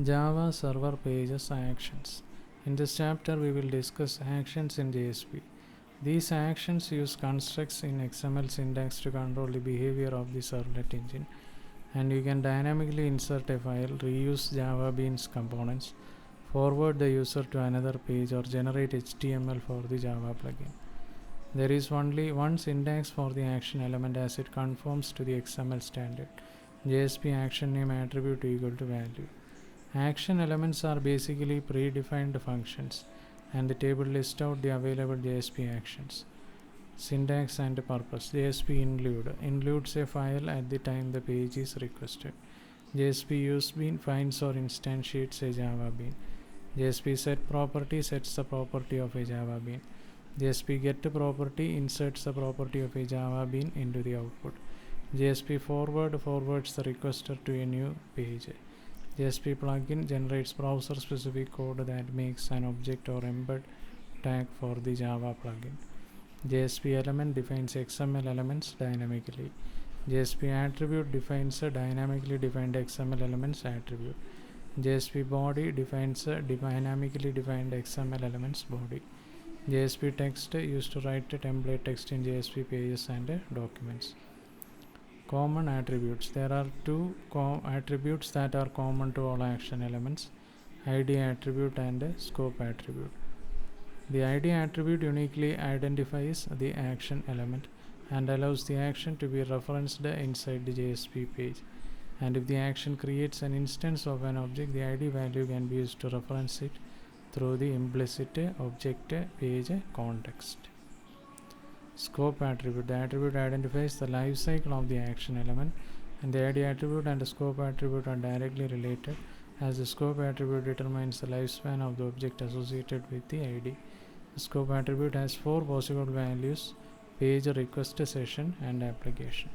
Java Server Pages Actions. In this chapter, we will discuss actions in JSP. These actions use constructs in XML syntax to control the behavior of the servlet engine. And you can dynamically insert a file, reuse Java Beans components, forward the user to another page, or generate HTML for the Java plugin. There is only one syntax for the action element as it conforms to the XML standard. JSP action name attribute equal to value. Action elements are basically predefined functions, and the table lists out the available JSP actions. Syntax and purpose. JSP include includes a file at the time the page is requested. JSP use bean finds or instantiates a Java bean. JSP set property sets the property of a Java bean. JSP get property inserts the property of a Java bean into the output. JSP forward forwards the requester to a new page. JSP plugin generates browser-specific code that makes an object or embed tag for the Java plugin. JSP element defines XML elements dynamically. JSP attribute defines a dynamically defined XML elements attribute. JSP body defines a dynamically defined XML elements body. JSP text used to write template text in JSP pages and documents. Common attributes. There are two attributes that are common to all action elements: ID attribute and scope attribute. The ID attribute uniquely identifies the action element and allows the action to be referenced inside the JSP page. And if the action creates an instance of an object, the ID value can be used to reference it through the implicit object page context. Scope attribute. The attribute identifies the life cycle of the action element, and the ID attribute and the scope attribute are directly related, as the scope attribute determines the lifespan of the object associated with the ID. The scope attribute has four possible values: page, request, session, and application.